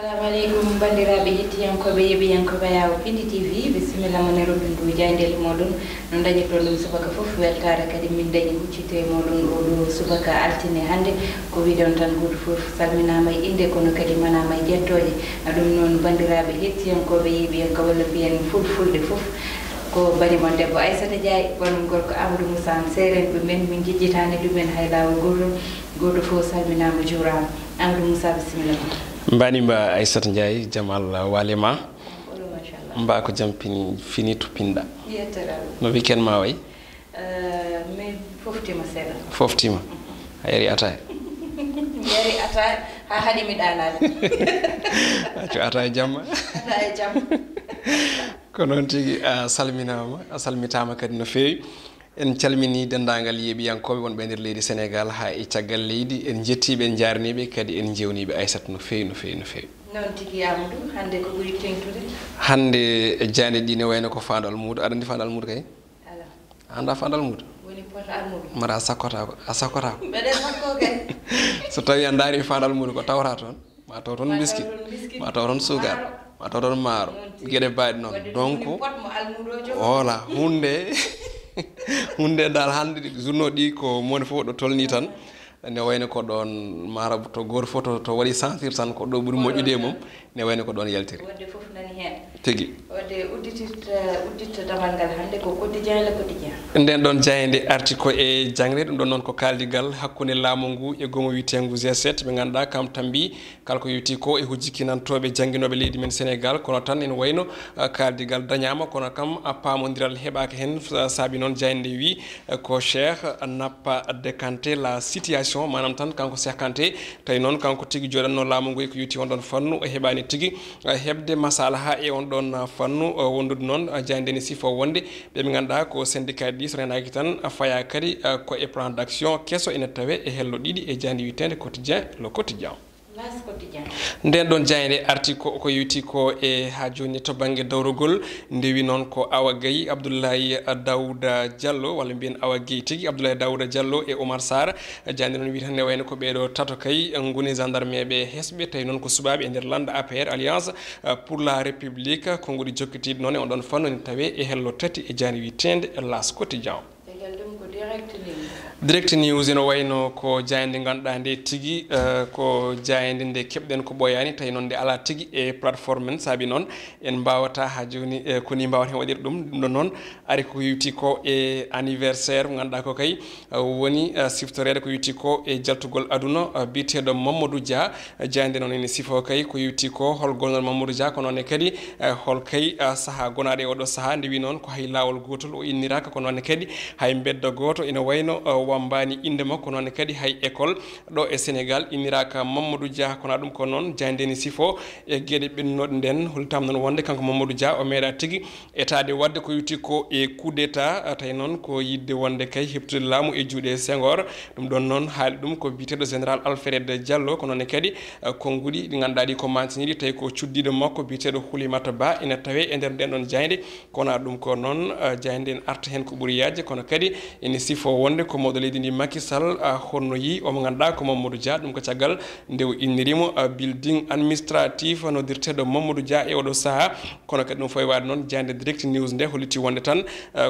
Assalamu alaikum bandiraɓe hettiyankoɓe yeɓiyankoɓe yawo Piindi TV bisimilla mo nero ɗum jayndel moɗon no dañirɗon ɗum subaka fof weltare kadi min dañi huccite moɗon ɗo subaka altine hande ko wiɗon tan goto fof salminama e inde kono kadi manama e jettoje ɗum noon bandiraɓe hettiyankoɓe yeɓiyanko walla mbiyen fulfulde fof ko bani mon debbo Aissata Diaye wonum gorko Amadou Moussa serenɓe men min jejjitani ɗumen hay lawol goto fof salminama jurama Amadou Moussa bisimilla mbani mba Aissata Diaye jamal walema mba ko jam fini to pinda no weekend ma way mais foftima seeɗa foftima a yari ataya yari ataya ha haɗi mi ɗanade accu ataya jamma ataya jamma ko noon tigui a salmitama kadi no fewi en calmini dendagal yeɓiyankoɓe wonɓe nder leydi Sénégal ha e caggal leydi en jettiɓe en jarniɓe kadi en jewniɓe Aissata no fewi noon tigui Amadou hande ko ɓuuri tengtude hande jande ɗi ne wayno ko fandu almudo aɗa andi fandu almudo kay ala anda fandu almudo woni poto almudo mara a sakkota ko mbeɗen sakko kay so tawi a daari fandu almudo ko tawata toon ma taw toon biskit ma taw toon sugar ma taw toon maaro gueɗe mbaɗi noon donc voilà hunde dal hande journaux ɗi ko moni fof ɗo tolni tan ne wayno ko ɗon mara to goto fof to waɗi sentir tan ko ɗo ɓuuri moƴƴude mum ne wayno ko ɗon yaltiri wadde fof nani hen tigui wadde udditta damal ngal hande ko quotidien le quotidien nden ɗon jayde arti ko e jangre ɗum ɗon noon ko kaldigal hakkude laamu ngu e gomo witengu G7 ɓe ganduɗa kam tambi kala ko yewti ko e hujjikkinantoɓe jangguinoɓe leydi men Sénégal kono tan en wayno kaldigal dañama kono kam pamodiral heɓaka hen saabi noon jayde wi ko Cheikh nappa décanté la situation manam tan kanko Cheikh Kanté tawi noon kanko tigui joɗanno laamu ngu e ko yewti on ɗon fannu o heɓani tigui hebde masalaha e on ɗon fannu wondude noon jayde ni sifo wonde ɓe ganduɗa ko syndicat ɗi so renaki tan faya kadi ko e plan d' action kesso ene tawe e hello ɗiɗi e jandi witende quotidien le quotidien nden ɗon jayde arti ko yewti ko e ha joni to banggue dawrugol ndewi noon ko Awa Gaye Abdoulaye Daouda Diallo walla mbiyen Awa Gaye tigui Abdoulaye Daouda Diallo e Oumar Sarr jandi noon wi tan ne wayno ko ɓeɗo tato kay goni gendarme ɓe hesɓe tawi noon ko subaɓe e nder lande APR alliance pour la république konguɗi jokkitiɗe noon e on ɗon fannu ne tawe e hello tati e jandi witende las quotidien direct news ene wayno ko jayde ganduɗa nde tigui ko jayde nde keɓɗen ko ɓoyani tawi noon nde ala tigui e plateforme men saabi noon en mbawata ha joni koni mbawata hen waɗirde ɗum ɗum ɗon noon ari ko yewti ko e anniversaire mo ganduɗa ko kay woni siftorede ko yewti ko e jaltugol aduna biteɗo Mamadou Dia jayde noon ene sifo kay ko yewti ko hol gonol Mamadou Dia ko noonne kadi hol kay saaha gonaɗe oɗo saaha ndewi noon ko hay lawol gotol o inniraka ko noonne kadi hay bedda goto ene wayno wambani inde makko noon kadi hay école ɗo e Sénégal inniraka Mamadou Dia kono ɗum ko noon jayndeni sifo e gueɗe ɓennoɗe nden holtam noon wonde kanko Mamadou Dia o meeɗa tigui etade wadde ko yutti ko e coup d'état tawi noon ko yidde wonde kay heptude laamu e juuɗe Senghor ɗum ɗon noon haali ɗum ko biteɗo général Alfred Diallo ko noon kadi konguɗi ɗi ganduɗa ɗi ko mantiniɗi tawi ko cuddiɗo makko biteɗo Houlimata Ba ina tawe e nder nden ɗon jayde kono ɗum ko noon jayde en arta hen ko ɓuuri yajde kono kadi ene sifo wonde ko mawɗo leydi ndi Macky Sall honno yi omo ganduɗa ko Mamadou Dia ɗum ko caggal nde o innirimo building administratif noddirteɗo Mamadou Dia e oɗo saaha kono kadi ɗum foy wade noon jande direct news nde holliti wonde tan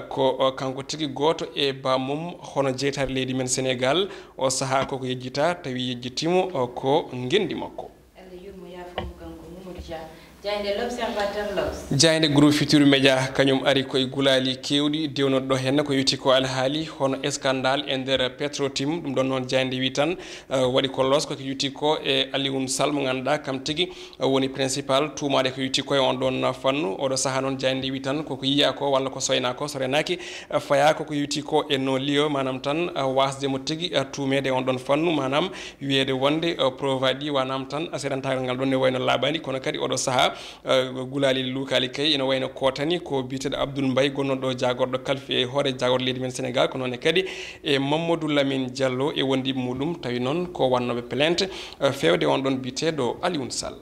ko kanko tigui goto e bamum hono jeytare leydi men Sénégal o saaha koko yejjita tawi yejjitimo ko gendi makko jayde groupe Futurs Médias kañum ari koye gulali kewɗi dewnoɗo ɗo henna ko yewti ko alhaali hono scandale e nder Petrotim ɗum ɗon noon jayde wi tan waɗi ko los koko yewti ko e Alioune Sall mo ganduɗa kam tigui woni principal tumaɗe ko yewti ko e on ɗon fannu oɗo saaha noon jayde wi tan koko yiya ko walla ko soyna ko so renaki faya koko yewti ko e non lieu manam tan wasdemo tigui tumede e on ɗon fannu manam wiyede wonde provadi wanam tan aseɗantagal ngal ɗon ne wayno laaɓani kono kadi oɗo saaha gulali lukali kay ene wayno kotani ko biteɗo Abdoul Mbaye gonnoɗo jagorɗo kalfi e hoore jagorɗo leydi men Sénégal ko noon kadi e Mamadou Lamine Diallo e wondiɓe muɗum tawi noon ko wannoɓe plainte fewde on ɗon biteɗo Alioune Sall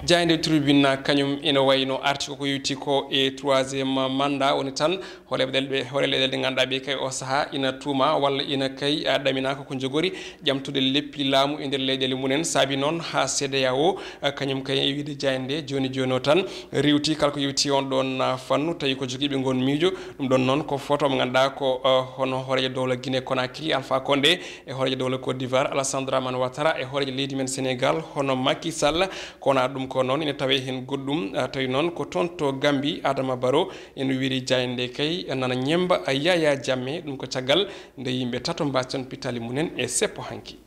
jayde tribune kañum ene wayno arti ko yuti ko e 3e mandat woni tan horeledel de ganda be kay o saha ina tuma walla ina kay damina ko jogori jamtude leppi laamu e nder leyɗele munen saabi noon ha CEDEAO kañum kay wiide jayde joni o tan riwti kala ko yuti on ɗon fannu tawi ko jogiiɓe gon miijo ɗum ɗon noon ko photo mo ganduɗa ko hono horejo dowla Guinée Conakry Alpha Condé e horejo dowla Côte d'Ivoire Alassane Dramane Ouattara e horejo leydi men Sénégal hono Macky Sall kona ɗum ko noon ina tawe hen goɗɗum tawi noon ko toon to Gambie Adama Barrow ene wiiri jayde kay nana ñemba Yaya Jammeh ɗum ko caggal nde yimɓe tato mbason pitali munen e seppo hanki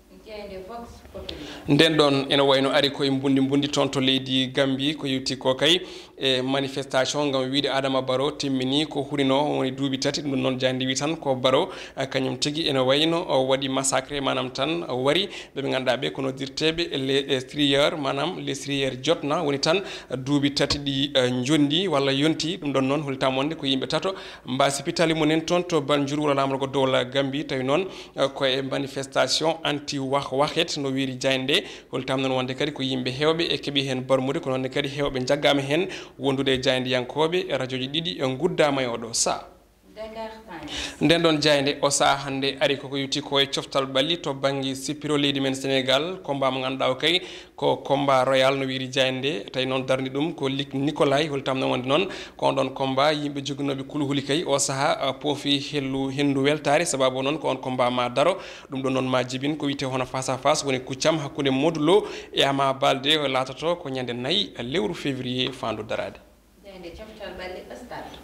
nden ɗon ene wayno ari koye bundi toon to leydi Gambie ko yewti ko kay e manifestation ngam wiide Adama Barrow timmini ko hurino woni duuɓi tati ɗum noon jandi wi tan ko Barrow kañum tigui ene wayno o waɗi massacré manam tan wari ɓeɓe ganduɗa ɓe ko noddirteɓe les strieurs manam les strieurs jotna woni tan duuɓi tati ɗi jondi walla yonti ɗum ɗon noon holitamonde ko yimɓe tato mbasi pitali munen toon to Banjul wuro lamorgo dowla Gambie tawi noon koye manifestation anti wahet no wiiri jayde holtam noon wonde kadi ko yimɓe hewɓe e keeɓi hen barmude ko noon kadi hewɓe jaggama hen wondude e jaydiyankoɓe e radio ji ɗiɗi guddama e oɗo saa nden ɗon jayde o saa hande ari koko yuti ko e coftal ɓalli to banggue sippiro leydi men Sénégal combat mo ganduɗa o kay ko combat royal no wiiri jayde tawi noon darni ɗum ko Luc Nicolaï holtam noon wonde noon ko on ɗon combat yimɓe joguinoɓe kuluhuli kay o saaha poofi hendu weltare sababu noon ko on combat ma daro ɗum ɗon noon ma jibin ko wiyete hono face à face woni kuccam hakkude Modou Lo e Ama Baldé latoto ko ñande 4 lewru février fandu darade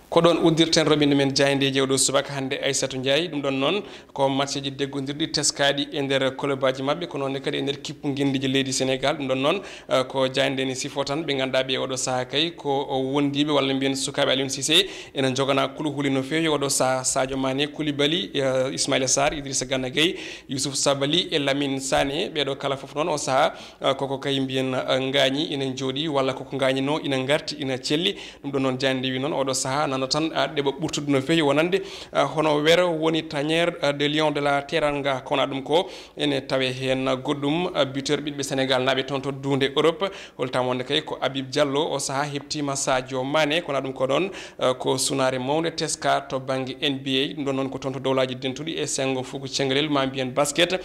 ko ɗon uddirten robinde men jayde jewɗo subaka hande Aissatou Ndiaye ɗum ɗon noon ko match ji deggodirɗi teskaɗi e nder club aji mabɓe ko noon kadi e nder kippu guindiji leydi Sénégal ɗum ɗon noon ko jayde ni sifo tan ɓe ganduɗa ɓe oɗo saaha kay ko wondiɓe walla mbiyen sukaɓe Aliou Cissé ene jogana kuluhuli no fewi oɗo saaha Sadio Mané Koulibaly Ismaïla Sarr Idrissa Gana Gueye Youssouf Sabaly e Lamine Sané ɓeɗo kala foof noon o saaha koko kay mbiyen gañi ina jooɗi walla koko gañino ina garti ina celli ɗum ɗon noon jayde wi noon oɗo saaha nano tan ɗeɓa ɓurtude no fewi wonande hono wero woni tanière de lion de la teranga kona ɗum ko ene tawe hen goɗɗum buteur ɓiɓɓe Sénégal naɓe toon to dunde Europe holtam wonde kay ko Habib Diallo o saaha heptima Sadio Mané kona ɗum ko ɗon ko sunare mawde teska to banggue NBA ɗum ɗon noon ko toon to dowlaji dentuɗi e sengo fuko cengalel ma mbiyen basket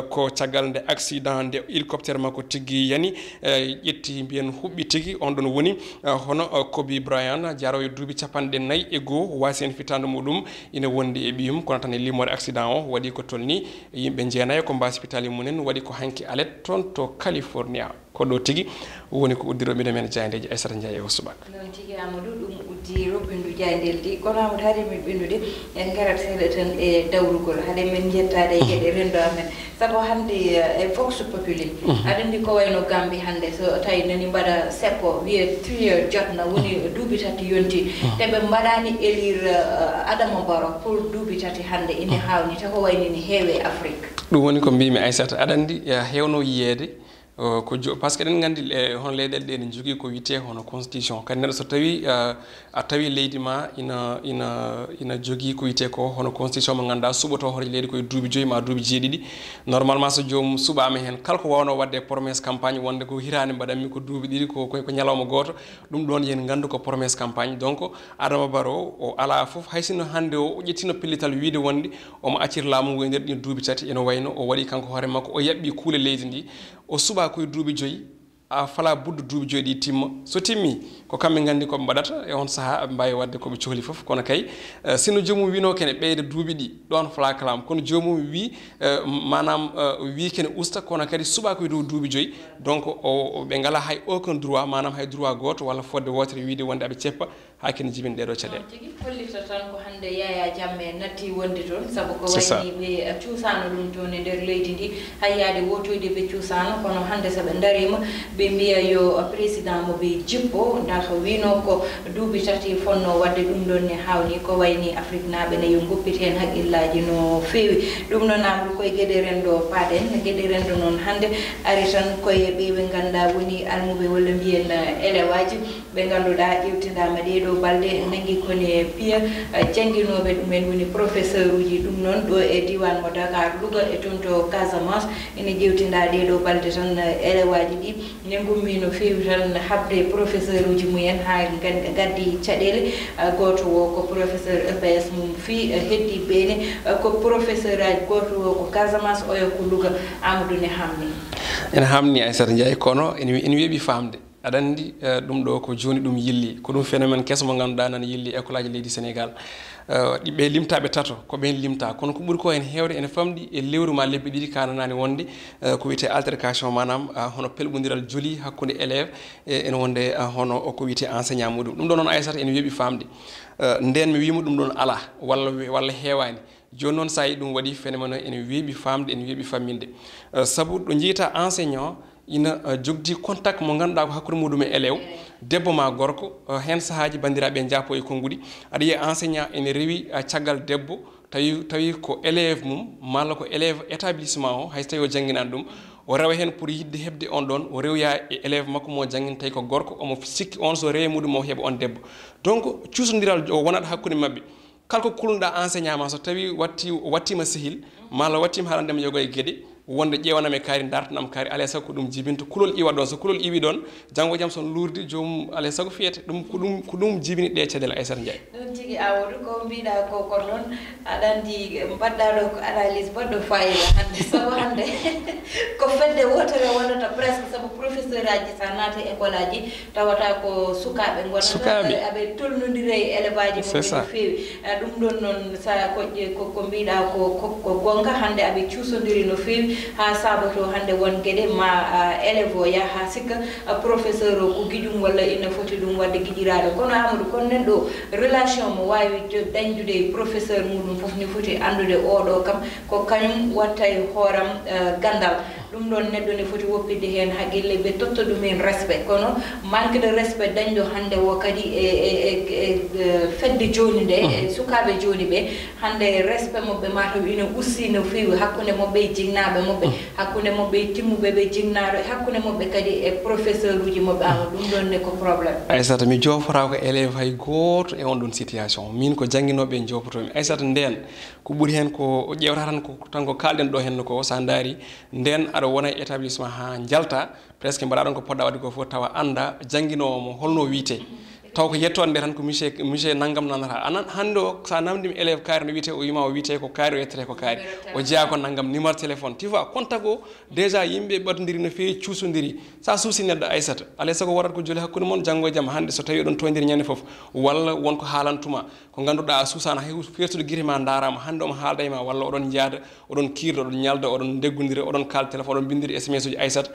ko caggal nde accident nde hélicoptère makko tigui yani ƴetti mbiyen huɓɓi tigui on ɗon woni hono Kobe Bryant jaro e duuɓi 4 wasi en fitande muɗum ina wondi e ɓiyum kono tan e limore accident o waɗi ko tolni yimɓe jeenayi ko mbasi pitali munen waɗi ko hanki alet toon to California ko ɗo tigui woni ko uddiroɓe men jayndeji Aissata Ndiaye o subaka non tigui Amadou ɗum uddi roɓɓindu jaydeldi kono Amadou haade min ɓendude en garat seeɗa tan e dawrugol haade min jettade e gueɗe rendo amen saabu hande e vox populi aɗa andi ko wayno Gambie hande so tawi nani mbaɗa seppo wiye 3 years jotna woni duuɓi tati yonti teɓe mbaɗani élire Adama Barrow pour duuɓi tati hande ine hawni tako wayni ne heewe e Afrique ɗum woni ko mbimi Aissata aɗa andi hewno yiyede ko par ce que eɗen gandi hono leyɗele ɗe ne jogui ko wiyete hono constitution kadi neɗɗo so tawi a tawi leydi ma ina jogui ko wiyete ko hono constitution mo ganduɗa suɓoto hoore leydi koye duuɓi 5 ma duuɓi 7 normalement so jomum suɓama hen kala ko wawno wadde promesse campagne wonde ko hirani mbaɗanmi ko duuɓi 2 ko ñalawma goto ɗum ɗon yen gandu ko promesse campagne donc Adama Barrow o ala foof haysino hande o ƴettino pellital wiide wonde omo accir laamu ngu e nder ɗin duuɓi tati ene wayno o waɗi kanko hoore makko o yaɓɓi kuule leydi ndi o suɓa koye duuɓi 5 a fala buddu duuɓi 5 ɗi timma so timmi ko kamɓe gandi koɓe mbaɗata e on saaha ɓe mbawi wadde koɓe cohli foof kono kay sino jomum wino kene ɓeyde duuɓi ɗi ɗon fala kalam kono jomum wi manam wi kene usta kono kadi suɓa koye dow duuɓi 5 donc ɓe ngala hay aucun droit manam hay droit goto walla fodde wotere wiide wonde aɓe ceppa ha kene jibin ɗeɗo caɗele tigi hollita tan ko hande Yaya Jammeh natti wonde toon saabu ko wayni ɓe cuusano ɗum toon e nder leydi ndi hayyade wotoyde ɓe cuusano kono hande soɓe darima ɓe mbiya yo président mo ɓe jippo daka wino ko duuɓi tati fonno wadde ɗum ɗon ne hawni ko wayni Afrique naɓe ne yo goppit hen haqqillaji no fewi ɗum noon Amadou koye gueɗe rendo paaɗen gueɗe rendo noon hande ari tan koye ɓeɓe ganduɗa woni almuɓe walla mbiyen élewaji ɓe ngannduɗaa ƴewtindama ɗeɗo balɗe nangi kone piya jannginoɓe ɗumen woni professeur uji ɗum noon ɗo e diwan mo Dakar Louga e toon to Casamance ene ƴewtinda ɗeɗo balɗe tan élewaji ɗi ne gummi no feewi tan habde professeur uji mumen ha gaddi caɗele goto o ko professeur EPS mum fi heddi beene ko professeur aji goto o ko Casamance oyo ko Louga Amadou ne hamni ene hamni Aissata Ndiaye kono ene weeɓi famde aɗa andi ɗum ɗo ko joni ɗum yilli ko ɗum phénoméne keso mo ganduɗa nan yilli école aji leydi Sénégal ɗiɓe limtaɓe tato ko ɓen limta kono ko ɓuuri ko hen hewde ene famɗi e lewru ma lebbi ɗiɗi kananani wonde ko wiyete altercation manam hono pelɓodiral jooli hakkude élève ene wonde hono ko wiyete enseignant muɗum ɗum ɗo noon Aissata ene weeɓi famde nden mi wima ɗum ɗon ala walla heewani joni noon sa yi ɗum waɗi phénoméne ene weeɓi famde ene weeɓi famminde saabu ɗo jiita enseignant ina jogdi contact mo ganduɗa ko hakkude muɗum e élève debbo ma gorko hen sahaji bandiraɓe jaapo e konngudi aɗa yiya enseignant ene rewi caggal debbo tawi ko élève mum malla ko élève établissement o hayso tawi o jangguinani ɗum o rewa hen pour yidde hebde on ɗon o rewya e élève makko mo jangguin tawi ko gorko omo sikki on so rewe muɗum o heeɓa on debbo donc cuusodiral o wonat hakkude mabɓe kala ko kulnoɗa enseignant ma so tawi wattima sehil malla wattima haalandema yogo e gueɗe wonde ƴewanam e kaari dartanam kaari alay saago ko ɗum jibinta kulol iwa ɗon so kulol iwi ɗon janggo e jaam son lurdi jomum alay saago fiyete ɗum ko ɗum jibini ɗe caɗele Aissata Ndiaye ɗum tigui Amadou ko mbiɗa ko noon aɗa andi mbaɗɗa ɗo ko analyse baɗɗo fayida hande saabu hande ko fedde wotere wonata presque saabu professeur aji sa naata école aji tawata ko sukaɓe gonata aɓe tolnodire e élève aji mo no fewi ɗum ɗon noon sa ko mbiɗa ko gonga hande aɓe cuusodiri no fewi ha sabato hande won gueɗe ma élève o yaha ha sikka professeur o ko guiƴum walla ina foti ɗum wadde guiƴiraɗo kono Amadou kono nenɗo relation mo wawi dañdude professeur muɗum foof ni foti andude oɗo kam ko kañum watta e hooram gandal ɗum ɗon neɗɗo ne foti woppide hen haqqille ɓe totta ɗum hen respect kono manque de respect dañɗo hande o kadi e fedde joni nde e sukaɓe joni ɓe hande respect mabɓe mataw ina ussi no fewi hakkude mabɓe e jinnaɓe mabɓe hakkude mabɓe e timmuɓe ɓe jinnaɗo hakkude mabɓe kadi e professeur uji mabɓe ama ɗum ɗon ne ko probléme Aissata mi jofata ko élève hay goto e on ɗon situation min ko jangguinoɓe jofotomi Aissata nden ko ɓuuri hen ko ƴewata tan ko kalɗen ɗo henno ko sa daari nden aɗa wona e établissement ha jalta presque mbaɗa ɗon ko poɗɗa wadde ko fof tawa anda jangguinowo holno wiite taw ko yettode nde tan ko monsieur naggam nanata anan hande o sa namdimi élève kaari no wiite o wima o wiite ko kaari o yettete ko kaari o jeeya ko naggam numéro téléphone tu vois contact o déjà yimɓe ɓattodiri no fewi cuusodiri sa suusi neɗɗo Aissata alay saago waɗata ko jooli hakkude moon janggo e jaam hande so tawi oɗon toydiri ñande foof walla wonko haalantuma ko ganduɗa a suusano hay firtude guite ma darama hande omo haalda e ma walla oɗon jaada oɗon kirda oɗon ñalda oɗon deggodira oɗon kalda téléphone oɗon bindiri SMS uji Aissata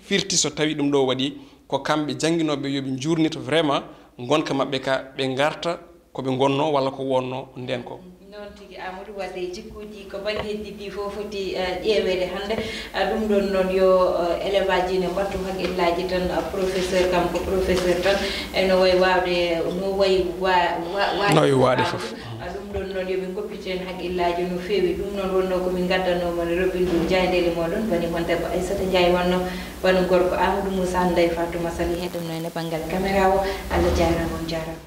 firti so tawi ɗum ɗo waɗi ko kamɓe jangguinoɓe yoɓe jurnito vraiment gonka mabɓe ka ɓe garta koɓe gonno walla ko wonno nden ko noon tigi Amadou wadde jikkuji ko banggueji ɗi fof foti ƴeewede hande ɗum ɗon noon yo élève aji ne mbattu haqqillaji tan professeur kam ko professeur tan eno wayi wawde no wayi waade fof ɗum ɗon noon yoɓe goppiten haqqillaji no fewi ɗum noon wonno komin gaddanoma Revue ndu jaydeli moɗon bani mon debbo Aissata Ndiaye wonno banu gorko Amadou Moussa Ndeye Fatou Masali heɗum noon e banggal caméra o Allah jarama on jarama